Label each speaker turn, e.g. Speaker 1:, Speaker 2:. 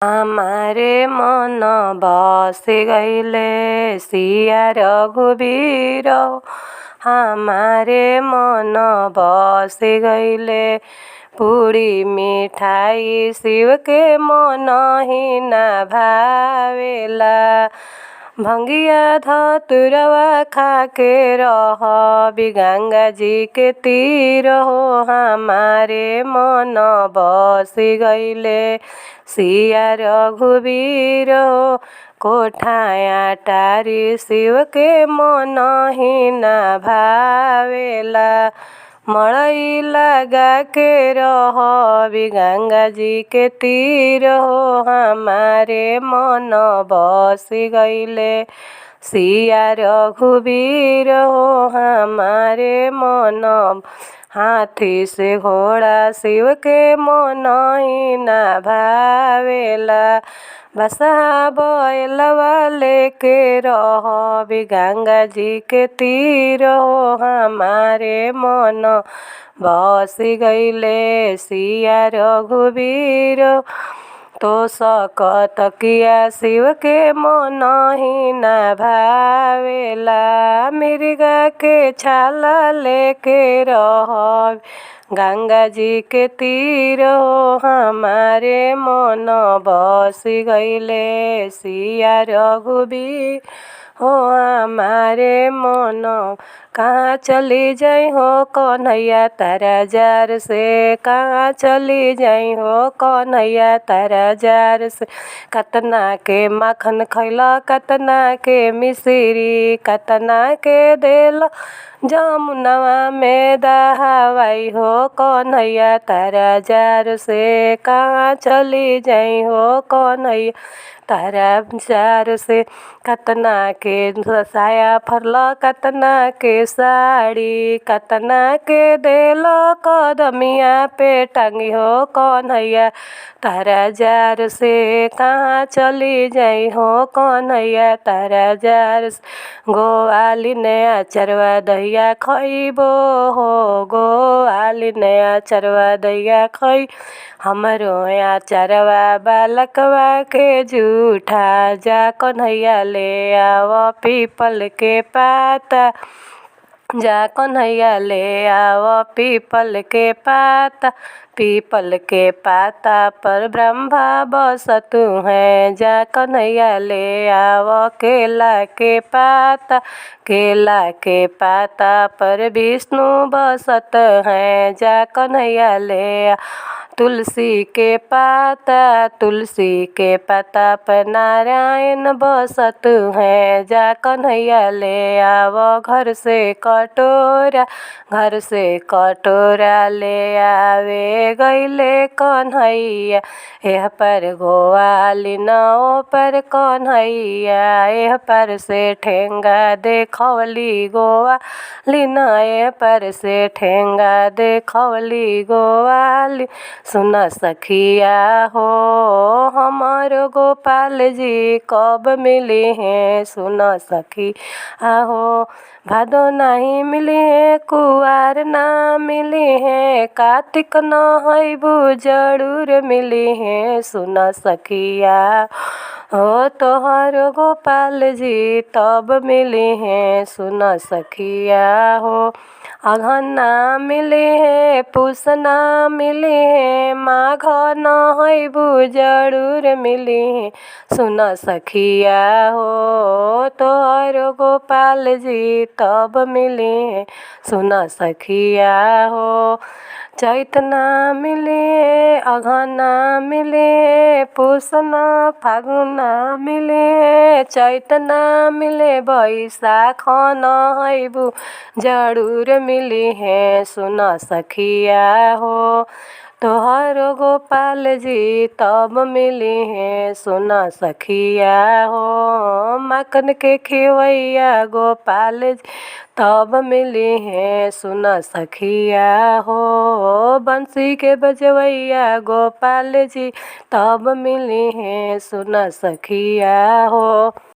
Speaker 1: हमारे मन बसी गईले सिया रघुबीर। हमारे मन बसी गईले पूरी मिठाई शिव के मन ही ना भावेला। भंगिया धतुरवा खा के रह गंगा जी के तीर हो। हमारे मन बसी गईले सिया रघुबीर हो। कोठाया टारी शिव के मन ही ना भावेला। मड़ई लगा के रह गंगा जी के तीर हो। हमारे मन बसी गईले सिया रघुबीर हो। हमारे मन हाथी से घोड़ा शिव के मन ही ना भावेला। बसहा बैलवा लेके रह गंगा जी के तीर हो। हमारे मन बसी गईले सिया रघुबीर। तो सकत किया शिव के मन ही ना भावेला। मृगा के छाला लेके रह गंगा जी के तीर हो। हमारे मन बसी गईले सिया रघुबीर हो। हमारे मन कहाँ चली जाई हो कन्हैया तारा जार से। कहाँ चली जाई हो कन्हैया तारा जार से। कतना के माखन खैला कतना के मिश्री कतना के देल जमुनवा में दहावाई हो कन्हैया तारा जार से। कहाँ चली जाई हो कन्हैया तारा जार से। कतना के साया फरला कतना के साड़ी कतना के देल कदमिया पे टंगी हो कन्हैया तारा जार से। कहाँ चली जाई हो कन्हैया तारा जार से। गोवाली नया चरवा दहिया खइबो हो। गोवाली नया चरवा दहिया खई हमरो चरवा बालकवा के जूठा। जा कन्हैया ले आव पीपल के पाता। जा कन्हैया ले आव पीपल के पाता। पीपल के पाता पर ब्रह्मा बसतु हैं। जा कन्हैया ले आव केला के पाता। केला के पाता पर विष्णु बसत हैं। जा कन्हैया ले तुलसी के पाता। तुलसी के पाता पर नारायण बसत हैं। जा कन्हैया ले आव घर से कटोरा। घर से कटोरा ले आवे गईले कन्हैया। एह पर गोवाली नाव पर कन्हैया। एह पर से ठेंगा देखवली गोवाली न। एह पर से ठेंगा देखवली गोवाली। सुन सखिया हो हमारो गोपाल जी कब मिले हैं। सुन सखिया हो भादो नहीं मिले हैं कुआर ना मिले हैं। कार्तिक न हईबू जरूर मिले हैं। सुन सखिया हो तोहरो गोपाल जी तब मिले हैं। सुन सखिया हो अघन ना मिले हैं पूस ना मिले हैं। माघ न हईबू जरूर मिले हैं। सुन सखिया हो तोहरो गोपाल जी तब मिले हैं। सुन सखिया हो चैत ना मिले अघन ना मिले पूस ना फागुन ना मिले। चैत ना मिले बैसाख न हईबू जरूर मिले हैं। सुन सखिया हो तोहरो गोपाल जी तब मिले हैं। सुन सखिया हो माखन के खिवैया गोपाल जी तब मिले हैं। सुन सखिया हो बंसी के बजवैया गोपाल जी तब मिले हैं। सुन सखिया हो।